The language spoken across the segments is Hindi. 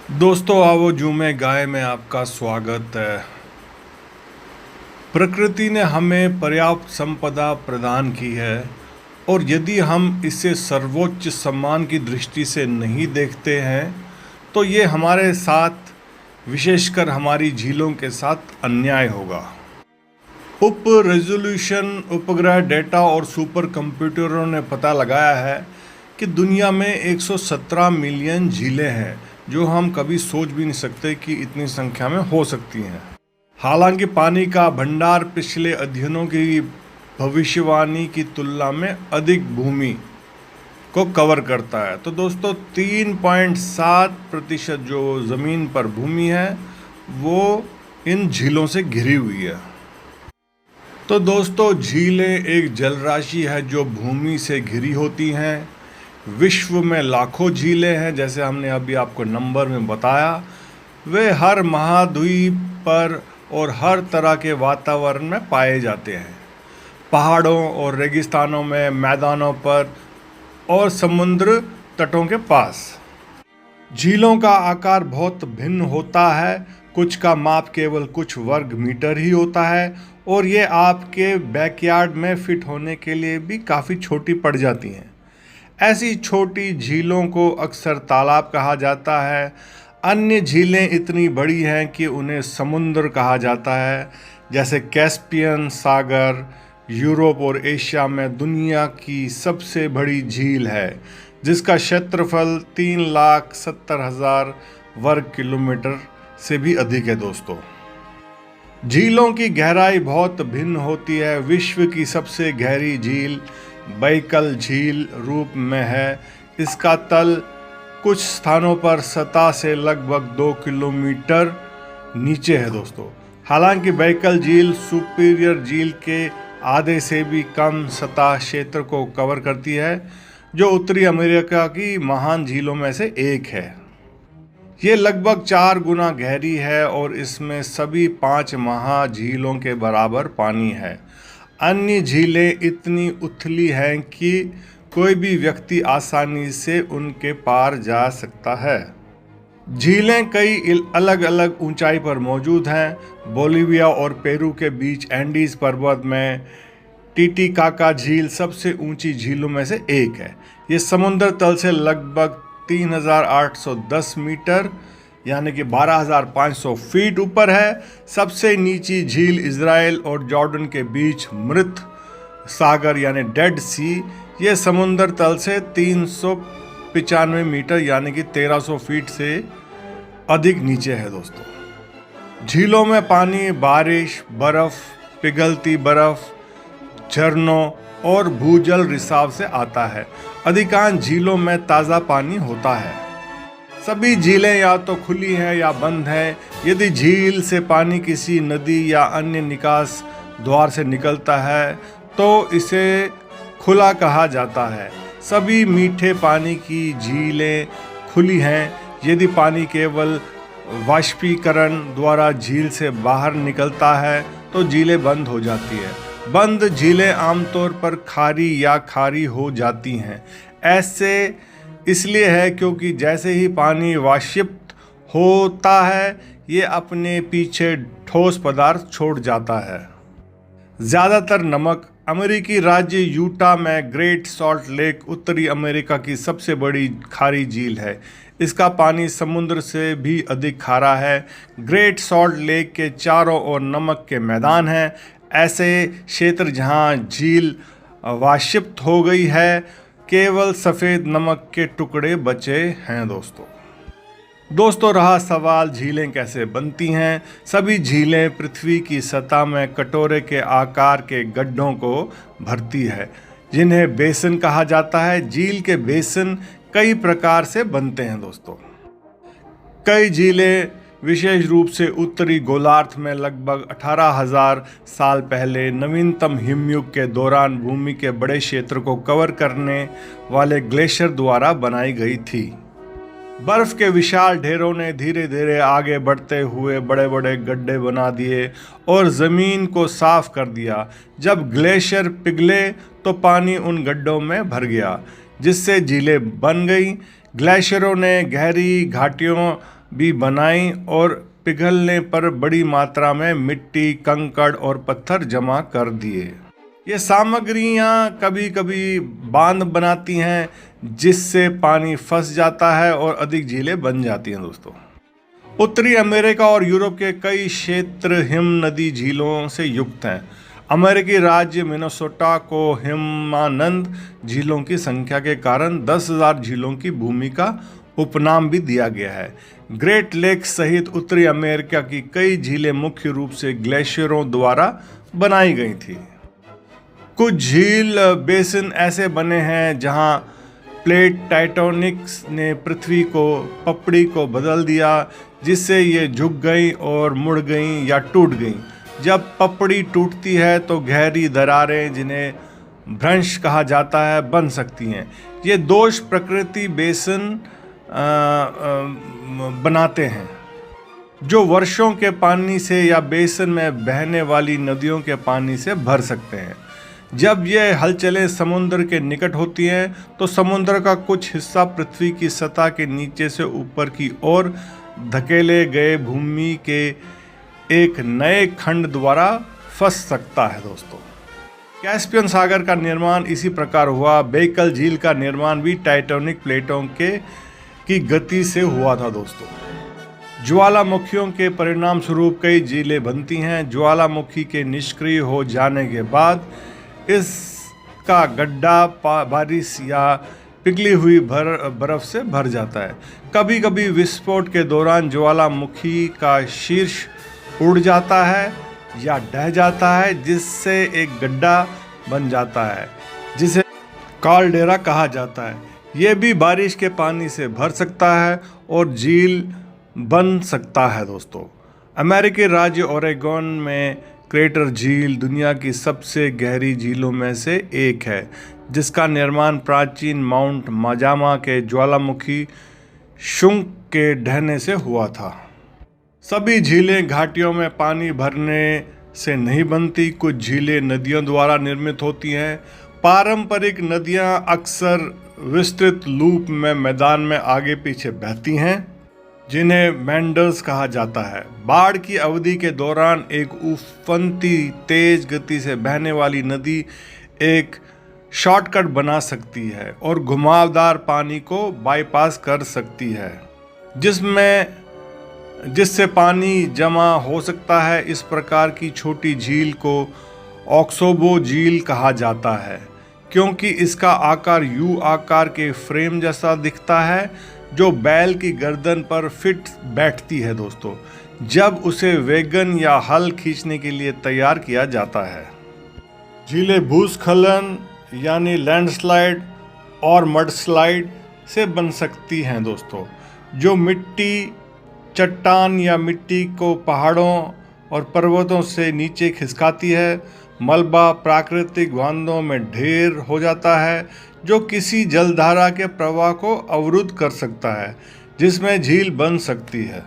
दोस्तों आओ झूमे गाए में आपका स्वागत है। प्रकृति ने हमें पर्याप्त संपदा प्रदान की है और यदि हम इसे सर्वोच्च सम्मान की दृष्टि से नहीं देखते हैं तो ये हमारे साथ, विशेषकर हमारी झीलों के साथ अन्याय होगा। उप रेजोल्यूशन उपग्रह डेटा और सुपर कंप्यूटरों ने पता लगाया है कि दुनिया में 117 मिलियन झीलें हैं, जो हम कभी सोच भी नहीं सकते कि इतनी संख्या में हो सकती हैं। हालांकि पानी का भंडार पिछले अध्ययनों की भविष्यवाणी की तुलना में अधिक भूमि को कवर करता है। तो दोस्तों 3.7% जो ज़मीन पर भूमि है वो इन झीलों से घिरी हुई है। तो दोस्तों झीलें एक जलराशि है जो भूमि से घिरी होती हैं। विश्व में लाखों झीलें हैं, जैसे हमने अभी आपको नंबर में बताया। वे हर महाद्वीप पर और हर तरह के वातावरण में पाए जाते हैं। पहाड़ों और रेगिस्तानों में, मैदानों पर और समुद्र तटों के पास। झीलों का आकार बहुत भिन्न होता है। कुछ का माप केवल कुछ वर्ग मीटर ही होता है और ये आपके बैकयार्ड में फिट होने के लिए भी काफ़ी छोटी पड़ जाती हैं। ऐसी छोटी झीलों को अक्सर तालाब कहा जाता है। अन्य झीलें इतनी बड़ी हैं कि उन्हें समुद्र कहा जाता है, जैसे कैस्पियन सागर यूरोप और एशिया में दुनिया की सबसे बड़ी झील है, जिसका क्षेत्रफल 3,70,000 वर्ग किलोमीटर से भी अधिक है। दोस्तों झीलों की गहराई बहुत भिन्न होती है। विश्व की सबसे गहरी झील बैकल झील रूप में है। इसका तल कुछ स्थानों पर सतह से लगभग 2 किलोमीटर नीचे है। दोस्तों हालांकि बैकल झील सुपीरियर झील के आधे से भी कम सतह क्षेत्र को कवर करती है, जो उत्तरी अमेरिका की महान झीलों में से एक है। ये लगभग 4 गुना गहरी है और इसमें सभी 5 महाझीलों के बराबर पानी है। अन्य झीलें इतनी उथली हैं कि कोई भी व्यक्ति आसानी से उनके पार जा सकता है। झीलें कई अलग अलग ऊंचाई पर मौजूद हैं। बोलिविया और पेरू के बीच एंडीज पर्वत में टीटीकाका झील सबसे ऊंची झीलों में से एक है। ये समुद्र तल से लगभग 3,810 मीटर यानी कि 12,500 फीट ऊपर है। सबसे नीची झील इजराइल और जॉर्डन के बीच मृत सागर यानी डेड सी, ये समुद्र तल से 395 मीटर यानी कि 1,300 फीट से अधिक नीचे है। दोस्तों झीलों में पानी बारिश, बर्फ, पिघलती बर्फ, झरनों और भूजल रिसाव से आता है। अधिकांश झीलों में ताज़ा पानी होता है। सभी झीलें या तो खुली हैं या बंद हैं। यदि झील से पानी किसी नदी या अन्य निकास द्वार से निकलता है तो इसे खुला कहा जाता है। सभी मीठे पानी की झीलें खुली हैं। यदि पानी केवल वाष्पीकरण द्वारा झील से बाहर निकलता है तो झीलें बंद हो जाती है। बंद झीलें आमतौर पर खारी या खारी हो जाती हैं। ऐसे इसलिए है क्योंकि जैसे ही पानी वाष्पित होता है ये अपने पीछे ठोस पदार्थ छोड़ जाता है। ज़्यादातर नमक। अमेरिकी राज्य यूटा में ग्रेट सॉल्ट लेक उत्तरी अमेरिका की सबसे बड़ी खारी झील है। इसका पानी समुद्र से भी अधिक खारा है। ग्रेट सॉल्ट लेक के चारों ओर नमक के मैदान हैं। ऐसे क्षेत्र जहां झील वाष्पित हो गई है, केवल सफ़ेद नमक के टुकड़े बचे हैं। दोस्तों रहा सवाल झीलें कैसे बनती हैं। सभी झीलें पृथ्वी की सतह में कटोरे के आकार के गड्ढों को भरती है, जिन्हें बेसिन कहा जाता है। झील के बेसिन कई प्रकार से बनते हैं। दोस्तों कई झीलें विशेष रूप से उत्तरी गोलार्ध में लगभग 18,000 साल पहले नवीनतम हिमयुग के दौरान भूमि के बड़े क्षेत्र को कवर करने वाले ग्लेशियर द्वारा बनाई गई थी। बर्फ के विशाल ढेरों ने धीरे धीरे आगे बढ़ते हुए बड़े बड़े गड्ढे बना दिए और ज़मीन को साफ कर दिया। जब ग्लेशियर पिघले तो पानी उन गड्ढों में भर गया, जिससे झीलें बन गईं। ग्लेशियरों ने गहरी घाटियों भी बनाई और पिघलने पर बड़ी मात्रा में मिट्टी, कंकड़ और पत्थर जमा कर दिए। ये सामग्रियां कभी कभी बांध बनाती हैं, जिससे पानी फंस जाता है और अधिक झीलें बन जाती हैं दोस्तों। उत्तरी अमेरिका और यूरोप के कई क्षेत्र हिम नदी झीलों से युक्त हैं। अमेरिकी राज्य मिनेसोटा को हिमानंद झीलों की संख्या के कारण 10,000 झीलों की भूमि का उपनाम भी दिया गया है। ग्रेट लेक्स सहित उत्तरी अमेरिका की कई झीलें मुख्य रूप से ग्लेशियरों द्वारा बनाई गई थी। कुछ झील बेसिन ऐसे बने हैं जहां प्लेट टेक्टोनिक्स ने पृथ्वी को पपड़ी को बदल दिया, जिससे ये झुक गई और मुड़ गई या टूट गई। जब पपड़ी टूटती है तो गहरी दरारें, जिन्हें भ्रंश कहा जाता है, बन सकती हैं। ये दोष प्रकृति बेसिन बनाते हैं जो वर्षों के पानी से या बेसिन में बहने वाली नदियों के पानी से भर सकते हैं। जब ये हलचलें समुद्र के निकट होती हैं तो समुद्र का कुछ हिस्सा पृथ्वी की सतह के नीचे से ऊपर की ओर धकेले गए भूमि के एक नए खंड द्वारा फंस सकता है दोस्तों। कैस्पियन सागर का निर्माण इसी प्रकार हुआ। बेकल झील का निर्माण भी टेक्टोनिक प्लेटों की गति से हुआ था दोस्तों। ज्वालामुखियों के परिणाम स्वरूप कई झीलें बनती हैं। ज्वालामुखी के निष्क्रिय हो जाने के बाद इसका गड्ढा बारिश या पिघली हुई बर्फ से भर जाता है। कभी कभी विस्फोट के दौरान ज्वालामुखी का शीर्ष उड़ जाता है या ढह जाता है, जिससे एक गड्ढा बन जाता है जिसे काल्डेरा कहा जाता है। यह भी बारिश के पानी से भर सकता है और झील बन सकता है दोस्तों। अमेरिकी राज्य ओरेगन में क्रेटर झील दुनिया की सबसे गहरी झीलों में से एक है, जिसका निर्माण प्राचीन माउंट माजामा के ज्वालामुखी शुंग के ढहने से हुआ था। सभी झीलें घाटियों में पानी भरने से नहीं बनती। कुछ झीलें नदियों द्वारा निर्मित होती हैं। पारंपरिक नदियां अक्सर विस्तृत लूप में मैदान में आगे पीछे बहती हैं, जिन्हें मेंडर्स कहा जाता है। बाढ़ की अवधि के दौरान एक उफनती तेज गति से बहने वाली नदी एक शॉर्टकट बना सकती है और घुमावदार पानी को बाईपास कर सकती है, जिससे पानी जमा हो सकता है। इस प्रकार की छोटी झील को ऑक्सोबो झील कहा जाता है, क्योंकि इसका आकार यू आकार के फ्रेम जैसा दिखता है, जो बैल की गर्दन पर फिट बैठती है दोस्तों, जब उसे वैगन या हल खींचने के लिए तैयार किया जाता है। झीलें भूस्खलन यानी लैंडस्लाइड और मडस्लाइड से बन सकती हैं दोस्तों, जो मिट्टी, चट्टान या मिट्टी को पहाड़ों और पर्वतों से नीचे खिसकाती है। मलबा प्राकृतिक बांधों में ढेर हो जाता है, जो किसी जलधारा के प्रवाह को अवरुद्ध कर सकता है, जिसमें झील बन सकती है।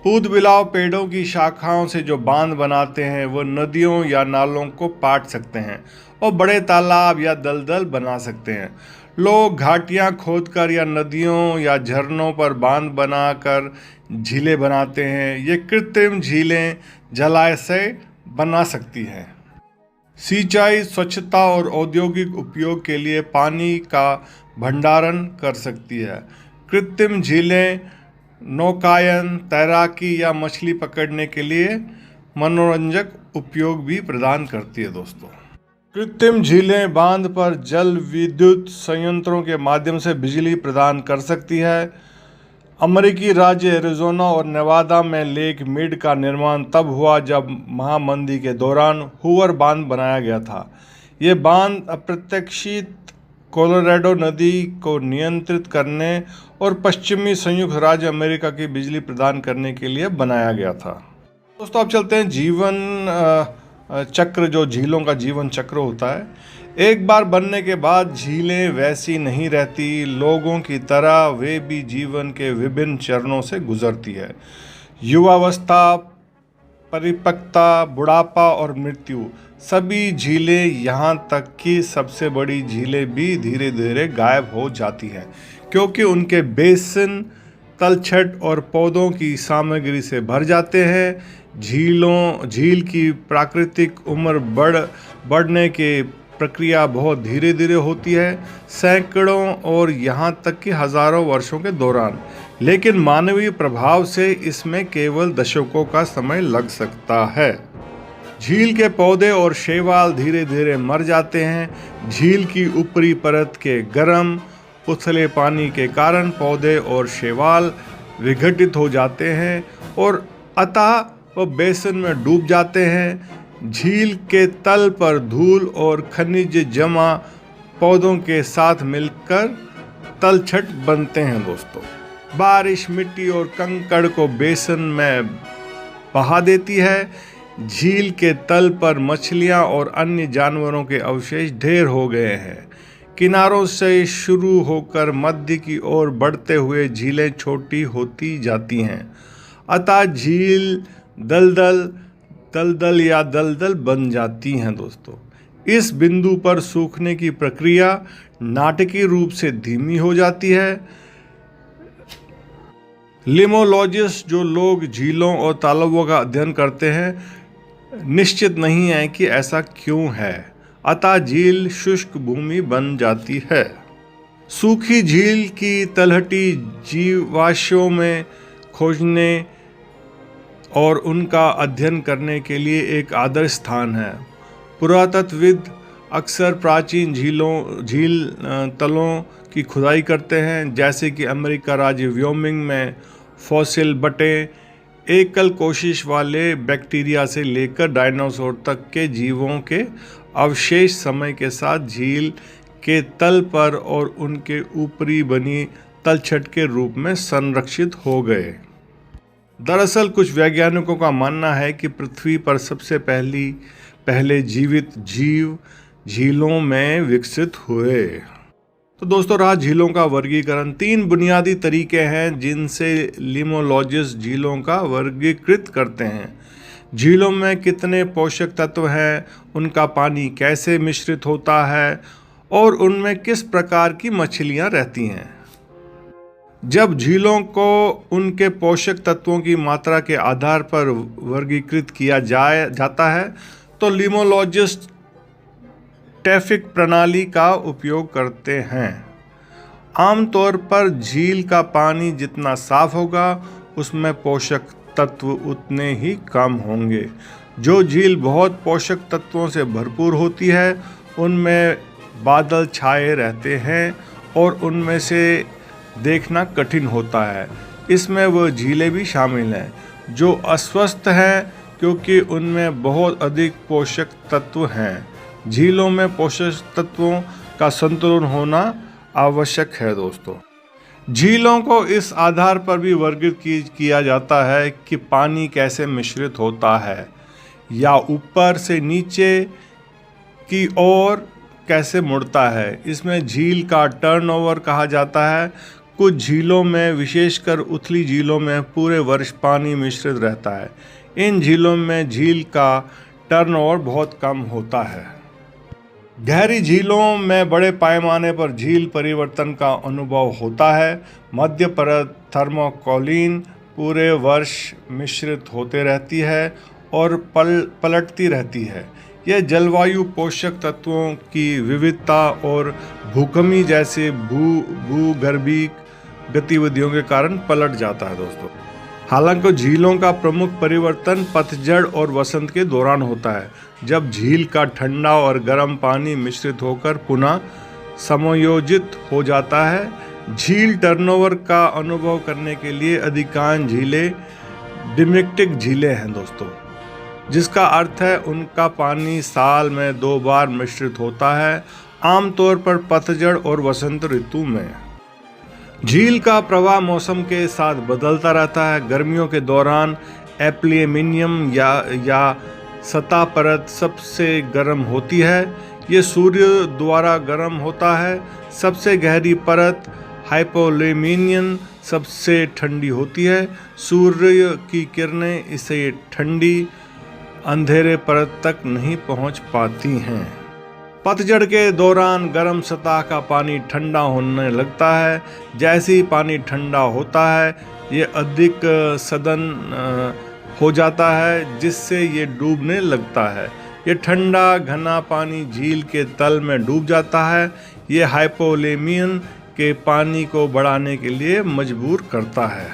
ऊदबिलाव पेड़ों की शाखाओं से जो बांध बनाते हैं, वो नदियों या नालों को पाट सकते हैं और बड़े तालाब या दलदल बना सकते हैं। लोग घाटियां खोदकर या नदियों या झरनों पर बांध बनाकर झीलें बनाते हैं। ये कृत्रिम झीलें जलाशय बना सकती हैं। सिंचाई, स्वच्छता और औद्योगिक उपयोग के लिए पानी का भंडारण कर सकती है। कृत्रिम झीलें नौकायन, तैराकी या मछली पकड़ने के लिए मनोरंजक उपयोग भी प्रदान करती है दोस्तों। कृत्रिम झीलें बांध पर जल विद्युत संयंत्रों के माध्यम से बिजली प्रदान कर सकती है। अमेरिकी राज्य एरिज़ोना और नेवादा में लेक मीड का निर्माण तब हुआ जब महामंदी के दौरान हूवर बांध बनाया गया था। ये बांध अप्रत्याशित कोलोराडो नदी को नियंत्रित करने और पश्चिमी संयुक्त राज्य अमेरिका की बिजली प्रदान करने के लिए बनाया गया था। दोस्तों अब चलते हैं जीवन चक्र, जो झीलों का जीवन चक्र होता है। एक बार बनने के बाद झीलें वैसी नहीं रहती। लोगों की तरह वे भी जीवन के विभिन्न चरणों से गुजरती है। युवावस्था, परिपक्वता, बुढ़ापा और मृत्यु, सभी झीलें, यहाँ तक कि सबसे बड़ी झीलें भी धीरे धीरे गायब हो जाती हैं, क्योंकि उनके बेसिन तलछट और पौधों की सामग्री से भर जाते हैं। झील की प्राकृतिक उम्र बढ़ने की प्रक्रिया बहुत धीरे धीरे होती है, सैकड़ों और यहाँ तक कि हजारों वर्षों के दौरान, लेकिन मानवीय प्रभाव से इसमें केवल दशकों का समय लग सकता है। झील के पौधे और शैवाल धीरे धीरे मर जाते हैं। झील की ऊपरी परत के गर्म उथले पानी के कारण पौधे और शैवाल विघटित हो जाते हैं और अतः वो बेसिन में डूब जाते हैं। झील के तल पर धूल और खनिज जमा पौधों के साथ मिलकर तलछट बनते हैं दोस्तों। बारिश मिट्टी और कंकड़ को बेसिन में बहा देती है। झील के तल पर मछलियां और अन्य जानवरों के अवशेष ढेर हो गए हैं। किनारों से शुरू होकर मध्य की ओर बढ़ते हुए झीलें छोटी होती जाती हैं, अतः झील दलदल बन जाती हैं दोस्तों। इस बिंदु पर सूखने की प्रक्रिया नाटकीय रूप से धीमी हो जाती है। लिमोलॉजिस्ट, जो लोग झीलों और तालाबों का अध्ययन करते हैं, निश्चित नहीं है कि ऐसा क्यों है, अतः झील शुष्क भूमि बन जाती है। सूखी झील की तलहटी जीवाश्मों में खोजने और उनका अध्ययन करने के लिए एक आदर्श स्थान है। पुरातत्वविद अक्सर प्राचीन झील तलों की खुदाई करते हैं, जैसे कि अमेरिका राज्य व्योमिंग में फॉसिल बटे एकल कोशिश वाले बैक्टीरिया से लेकर डायनासोर तक के जीवों के अवशेष समय के साथ झील के तल पर और उनके ऊपरी बनी तलछट के रूप में संरक्षित हो गए। दरअसल कुछ वैज्ञानिकों का मानना है कि पृथ्वी पर सबसे पहले जीवित जीव झीलों में विकसित हुए। तो दोस्तों, रहा झीलों का वर्गीकरण। 3 बुनियादी तरीके हैं जिनसे लिमोलॉजिस्ट झीलों का वर्गीकृत करते हैं। झीलों में कितने पोषक तत्व हैं, उनका पानी कैसे मिश्रित होता है और उनमें किस प्रकार की मछलियां रहती हैं। जब झीलों को उनके पोषक तत्वों की मात्रा के आधार पर वर्गीकृत किया जाता है तो लिमोलॉजिस्ट टैफिक प्रणाली का उपयोग करते हैं। आमतौर पर झील का पानी जितना साफ होगा उसमें पोषक तत्व उतने ही कम होंगे। जो झील बहुत पोषक तत्वों से भरपूर होती है उनमें बादल छाए रहते हैं और उनमें से देखना कठिन होता है। इसमें वह झीलें भी शामिल हैं जो अस्वस्थ हैं क्योंकि उनमें बहुत अधिक पोषक तत्व हैं। झीलों में पोषक तत्वों का संतुलन होना आवश्यक है दोस्तों। झीलों को इस आधार पर भी वर्गीकृत किया जाता है कि पानी कैसे मिश्रित होता है या ऊपर से नीचे की ओर कैसे मुड़ता है। इसमें झील का टर्नओवर कहा जाता है। कुछ झीलों में, विशेषकर उथली झीलों में, पूरे वर्ष पानी मिश्रित रहता है। इन झीलों में झील का टर्नओवर बहुत कम होता है। गहरी झीलों में बड़े पैमाने पर झील परिवर्तन का अनुभव होता है। मध्य परत थर्मोकोलिन पूरे वर्ष मिश्रित होते रहती है और पलटती रहती है। यह जलवायु, पोषक तत्वों की विविधता और भूकंपी जैसे भूगर्भीय गतिविधियों के कारण पलट जाता है दोस्तों। हालांकि झीलों का प्रमुख परिवर्तन पतझड़ और वसंत के दौरान होता है, जब झील का ठंडा और गर्म पानी मिश्रित होकर पुनः समायोजित हो जाता है। झील टर्नओवर का अनुभव करने के लिए अधिकांश झीलें डिमिक्टिक झीलें हैं दोस्तों, जिसका अर्थ है उनका पानी साल में 2 बार मिश्रित होता है, आमतौर पर पतझड़ और वसंत ऋतु में। झील का प्रवाह मौसम के साथ बदलता रहता है। गर्मियों के दौरान एल्यूमीनियम या सतह परत सबसे गर्म होती है। ये सूर्य द्वारा गर्म होता है। सबसे गहरी परत हाइपोल्यूमिनियम सबसे ठंडी होती है। सूर्य की किरणें इसे ठंडी अंधेरे परत तक नहीं पहुंच पाती हैं। पतझड़ के दौरान गर्म सतह का पानी ठंडा होने लगता है। जैसे ही पानी ठंडा होता है ये अधिक सघन हो जाता है, जिससे ये डूबने लगता है। ये ठंडा घना पानी झील के तल में डूब जाता है। ये हाइपोलेमियन के पानी को बढ़ाने के लिए मजबूर करता है।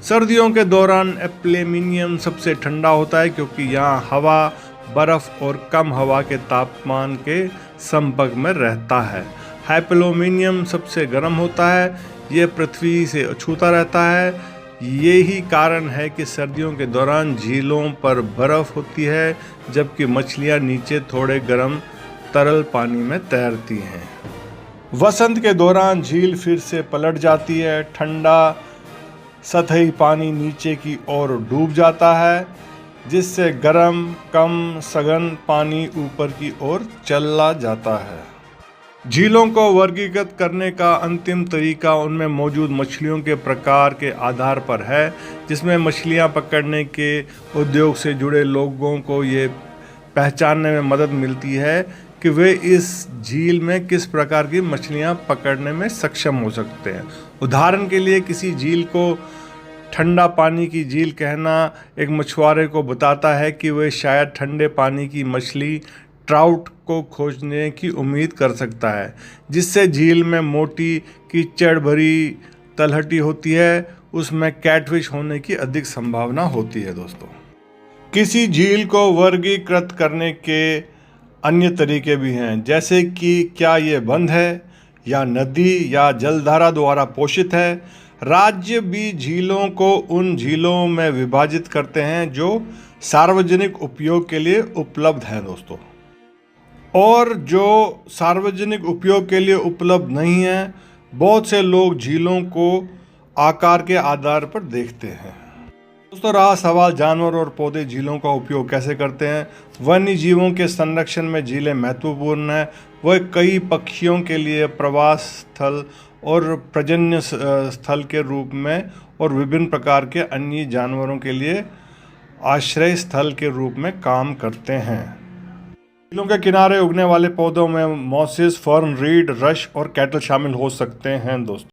सर्दियों के दौरान एप्लेमिनियम सबसे ठंडा होता है, क्योंकि यहाँ हवा, बर्फ और कम हवा के तापमान के संपर्क में रहता है। हाइपोलेमियम सबसे गर्म होता है। ये पृथ्वी से छूता रहता है। यही कारण है कि सर्दियों के दौरान झीलों पर बर्फ होती है, जबकि मछलियाँ नीचे थोड़े गर्म तरल पानी में तैरती हैं। वसंत के दौरान झील फिर से पलट जाती है। ठंडा सतही पानी नीचे की ओर डूब जाता है, जिससे गर्म कम सघन पानी ऊपर की ओर चला जाता है। झीलों को वर्गीकृत करने का अंतिम तरीका उनमें मौजूद मछलियों के प्रकार के आधार पर है, जिसमें मछलियां पकड़ने के उद्योग से जुड़े लोगों को ये पहचानने में मदद मिलती है कि वे इस झील में किस प्रकार की मछलियां पकड़ने में सक्षम हो सकते हैं। उदाहरण के लिए किसी झील को ठंडा पानी की झील कहना एक मछुआरे को बताता है कि वे शायद ठंडे पानी की मछली ट्राउट को खोजने की उम्मीद कर सकता है, जिससे झील में मोटी कीचड़ भरी तलहटी होती है, उसमें कैटफिश होने की अधिक संभावना होती है। दोस्तों, किसी झील को वर्गीकृत करने के अन्य तरीके भी हैं, जैसे कि क्या ये बंद है या नदी या जलधारा द्वारा पोषित है। राज्य भी झीलों को उन झीलों में विभाजित करते हैं जो सार्वजनिक उपयोग के लिए उपलब्ध हैं। दोस्तों, और जो सार्वजनिक उपयोग के लिए उपलब्ध नहीं है, बहुत से लोग झीलों को आकार के आधार पर देखते हैं। दोस्तों, रहा सवाल जानवर और पौधे झीलों का उपयोग कैसे करते हैं। वन्य जीवों के संरक्षण में झीलें महत्वपूर्ण हैं। वह कई पक्षियों के लिए प्रवास स्थल और प्रजनन स्थल के रूप में और विभिन्न प्रकार के अन्य जानवरों के लिए आश्रय स्थल के रूप में काम करते हैं। झीलों के किनारे उगने वाले पौधों में मॉसेस, फर्न, रीड, रश और कैटल शामिल हो सकते हैं। दोस्तों।